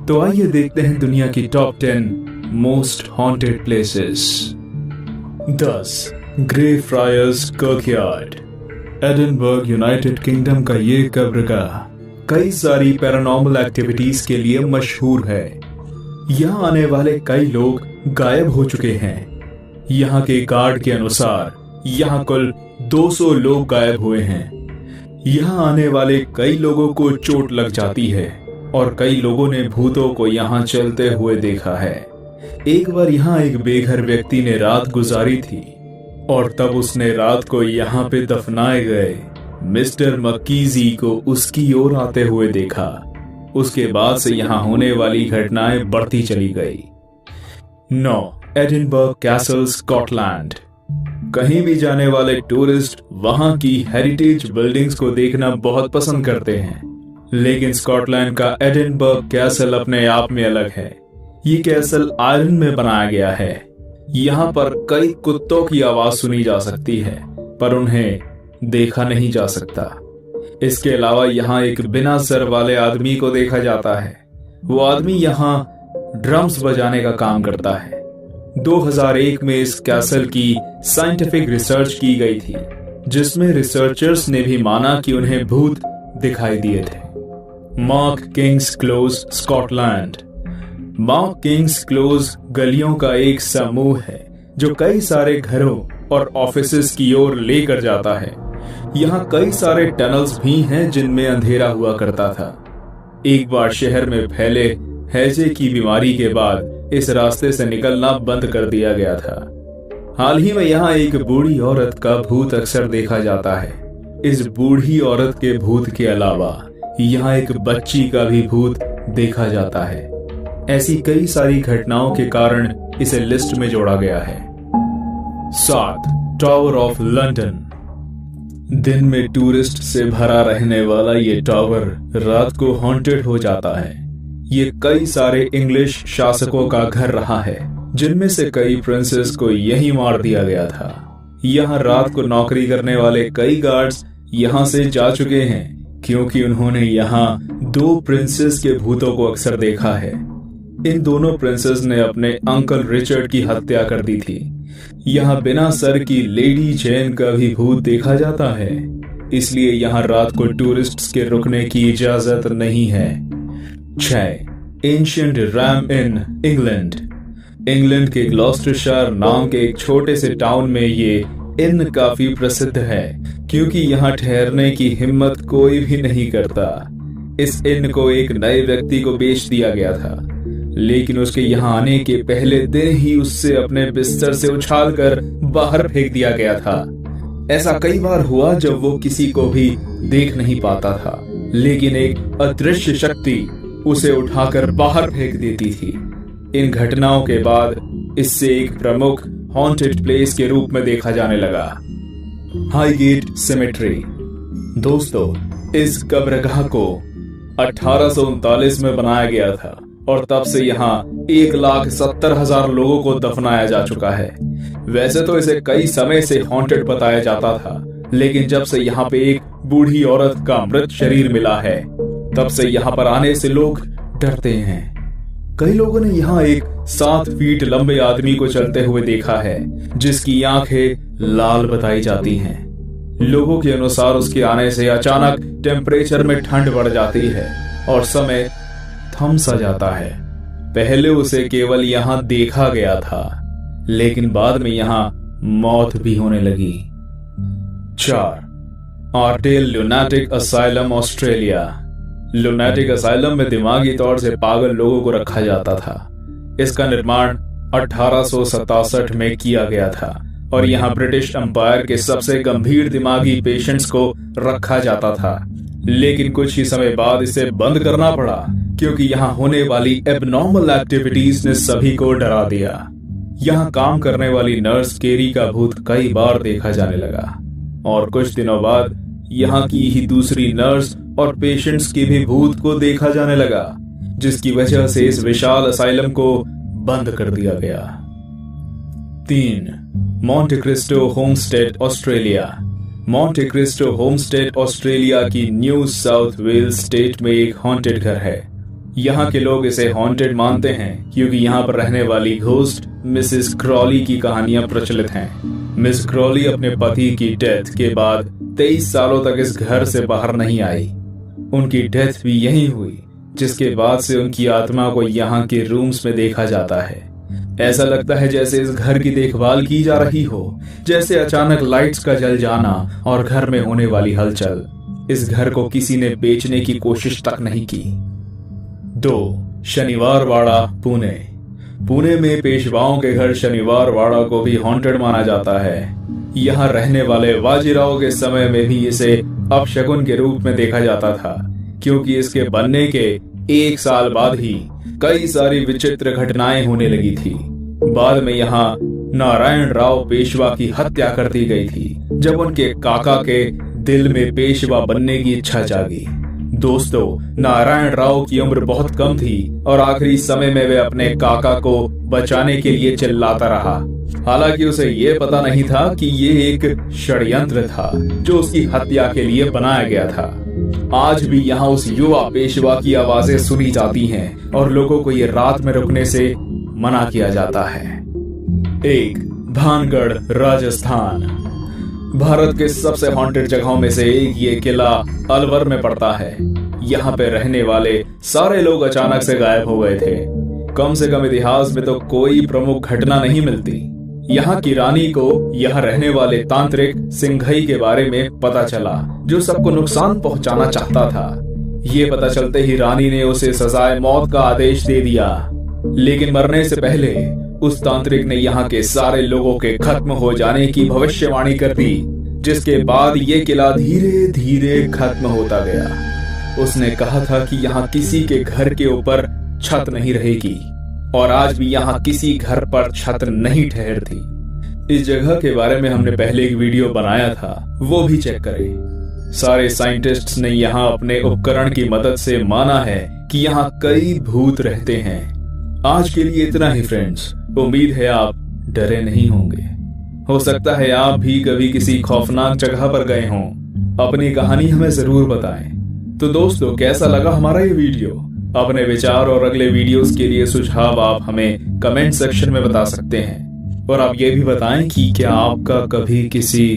तो आइए देखते हैं दुनिया की top 10 most haunted places. 10 Greyfriars Kirkyard. Edinburgh United Kingdom का ये कब्रगाह कई सारी पैरानॉर्मल एक्टिविटीज के लिए मशहूर है। यहाँ आने वाले कई लोग गायब हो चुके हैं। यहाँ के गार्ड के अनुसार यहाँ कुल 200 लोग गायब हुए हैं। यहाँ आने वाले कई लोगों को चोट लग जाती है और कई लोगों ने भूतों को यहाँ चलते हुए देखा है। एक बार यहाँ एक बेघर व्यक्ति ने रात गुजारी थी और तब उसने रात को यहाँ पे दफनाए गए मिस्टर मक्कीजी को उसकी ओर आते हुए देखा। उसके बाद से यहाँ होने वाली घटनाएं बढ़ती चली गई। 9 एडिनबर्ग कैसल स्कॉटलैंड। कहीं भी जाने वाले टूरिस्ट वहां की हेरिटेज बिल्डिंग्स को देखना बहुत पसंद करते हैं, लेकिन स्कॉटलैंड का एडिनबर्ग कैसल अपने आप में अलग है। ये कैसल आयरन में बनाया गया है। यहाँ पर कई कुत्तों की आवाज सुनी जा सकती है, पर उन्हें देखा नहीं जा सकता। इसके अलावा यहाँ एक बिना सर वाले आदमी को देखा जाता है। वो आदमी यहाँ ड्रम्स बजाने का काम करता है। 2001 में इस कैसल की साइंटिफिक रिसर्च की गई थी, जिसमें रिसर्चर्स ने भी माना कि उन्हें भूत दिखाई दिए थे। Mark Kings close Scotland. Mark Kings close गलियों का एक समूह है जो कई सारे घरों और ऑफिसेज की ओर लेकर जाता है। यहाँ कई सारे टनल्स भी हैं जिनमें अंधेरा हुआ करता था। एक बार शहर में फैले हैजे की बीमारी के बाद इस रास्ते से निकलना बंद कर दिया गया था। हाल ही में यहाँ एक बूढ़ी औरत का भूत अक्सर देखा जाता है। इस बूढ़ी औरत के भूत के अलावा यहाँ एक बच्ची का भी भूत देखा जाता है। ऐसी कई सारी घटनाओं के कारण इसे लिस्ट में जोड़ा गया है। 7 टावर ऑफ लंदन। दिन में टूरिस्ट से भरा रहने वाला ये टावर रात को हॉन्टेड हो जाता है। ये कई सारे इंग्लिश शासकों का घर रहा है, जिनमें से कई प्रिंसेस को यहीं मार दिया गया था। यहाँ रात को नौकरी करने वाले कई गार्ड्स यहाँ से जा चुके हैं, क्योंकि उन्होंने यहाँ 2 प्रिंसेस के भूतों को अक्सर देखा है। इन दोनों प्रिंसेस ने अपने अंकल रिचर्ड की हत्या कर दी थी। यहाँ बिना सर की लेडी जैन का भी भूत देखा जाता है, इसलिए यहाँ रात को टूरिस्ट्स के रुकने की इजाजत नहीं है। 6 ancient RAM in England. England के ग्लॉस्टरशायर नाम के एक छोटे से टाउन में ये इन काफी प्रसिद्ध है, क्योंकि यहाँ ठहरने की हिम्मत कोई भी नहीं करता। इस इन को एक नए व्यक्ति को बेच दिया गया था, लेकिन उसके यहाँ आने के पहले दिन ही उससे अपने बिस्तर से उछालकर बाहर फेंक दिया गया था। ऐसा कई बार हुआ जब वो किसी को भी देख नहीं पाता था, लेकिन एक अदृश्य शक्ति उसे उठाकर बाहर फेंक देती थी। इन घटनाओं के बाद इससे एक प्रमुख हॉन्टेड प्लेस के रूप में देखा जाने लगा। Highgate symmetry. दोस्तों, इस कब्रगाह को 1839 में बनाया गया था और तब से यहाँ 1,70,000 लोगों को दफनाया जा चुका है। वैसे तो इसे कई समय से हॉन्टेड बताया जाता था, लेकिन जब से यहाँ पे एक बूढ़ी औरत का मृत शरीर मिला है, तब से यहाँ पर आने से लोग डरते हैं। कई लोगों ने यहाँ एक 7 फीट लंबे आदमी को चलते हुए देखा है, जिसकी आंखें लाल बताई जाती हैं। लोगों के अनुसार उसके आने से अचानक टेम्परेचर में ठंड बढ़ जाती है और समय थम सा जाता है। पहले उसे केवल यहाँ देखा गया था, लेकिन बाद में यहाँ मौत भी होने लगी। 4 Ararat lunatic asylum Australia. Lunatic asylum में दिमागी तौर से पागल लोगों को रखा जाता था। इसका निर्माण 1867 में किया गया था और यहाँ ब्रिटिश एम्पायर के सबसे गंभीर दिमागी पेशेंट्स को रखा जाता था, लेकिन कुछ ही समय बाद इसे बंद करना पड़ा, क्योंकि यहाँ होने वाली एबनॉर्मल एक्टिविटीज ने सभी को डरा दिया। यहाँ काम करने वाली नर्स केरी का भूत कई बार देखा जाने लगा और कुछ दिनों बाद यहाँ की ही दूसरी नर्स और पेशेंट्स की भी भूत को देखा जाने लगा, जिसकी वजह से इस विशाल असाइलम को बंद कर दिया गया। 3 Monte Christo homestead Australia. Monte Christo homestead Australia की न्यू साउथ वेल्स स्टेट में एक हॉन्टेड घर है। यहाँ के लोग इसे हॉन्टेड मानते हैं क्योंकि यहाँ पर रहने वाली घोस्ट मिसेस क्रॉली की कहानियां प्रचलित हैं। मिस क्रॉली अपने पति की डेथ के बाद 23 सालों तक इस घर से बाहर नहीं आई। उनकी डेथ भी यहीं हुई, जिसके बाद से उनकी आत्मा को यहाँ के रूम्स में देखा जाता है। ऐसा लगता है जैसे इस घर की देखभाल की जा रही हो, जैसे अचानक लाइट्स का जल जाना और घर में होने वाली हलचल। इस घर को किसी ने बेचने की कोशिश तक नहीं की। 2. शनिवार वाड़ा, पुणे। पुणे में पेशवाओं के घर शनिवार वाड़ा को भी हॉन्टेड माना जाता है। यहाँ रहने वाले बाजीराव के समय में भी इसे अपशकुन के रूप में देखा जाता था, क्योंकि इसके बनने के 1 साल बाद ही कई सारी विचित्र घटनाएं होने लगी थी। बाद में यहाँ नारायण राव पेशवा की हत्या कर दी गई थी, जब उनके काका के दिल में पेशवा बनने की इच्छा जागी। दोस्तों, नारायण राव की उम्र बहुत कम थी और आखिरी समय में वे अपने काका को बचाने के लिए चिल्लाता रहा। हालांकि उसे ये पता नहीं था कि ये एक षड्यंत्र था जो उसकी हत्या के लिए बनाया गया था। आज भी यहाँ उस युवा पेशवा की आवाजें सुनी जाती हैं और लोगों को ये रात में रुकने से मना किया जाता है। 1. भानगढ़, राजस्थान। भारत के सबसे हॉन्टेड जगहों में से एक ये किला अलवर में पड़ता है। यहाँ पे रहने वाले सारे लोग अचानक से गायब हो गए थे। कम से कम इतिहास में तो कोई प्रमुख घटना नहीं मिलती। यहाँ की रानी को यहाँ रहने वाले तांत्रिक सिंघई के बारे में पता चला, जो सबको नुकसान पहुंचाना चाहता था। ये पता चलते ही रानी ने उसे सजाए मौत का आदेश दे दिया, लेकिन मरने से पहले उस तांत्रिक ने यहाँ के सारे लोगों के खत्म हो जाने की भविष्यवाणी कर दी, जिसके बाद ये किला धीरे धीरे खत्म होता गया। उसने कहा था कि यहाँ किसी के घर के ऊपर छत नहीं रहेगी, और आज भी यहाँ किसी घर पर छत नहीं ठहरती। इस जगह के बारे में हमने पहले एक वीडियो बनाया था, वो भी चेक करें। सारे साइंटिस्ट्स ने यहाँ अपने उपकरण की मदद से माना है कि यहाँ कई भूत रहते हैं। आज के लिए इतना ही फ्रेंड्स। उम्मीद है आप डरे नहीं होंगे। हो सकता है आप भी कभी किसी खौफनाक जगह पर गए हों। अपनी कहानी हमें जरूर बताएं। तो दोस्तों, कैसा लगा हमारा ये वीडियो? अपने विचार और अगले वीडियोस के लिए सुझाव आप हमें कमेंट सेक्शन में बता सकते हैं। और आप ये भी बताएं कि क्या आपका कभी किसी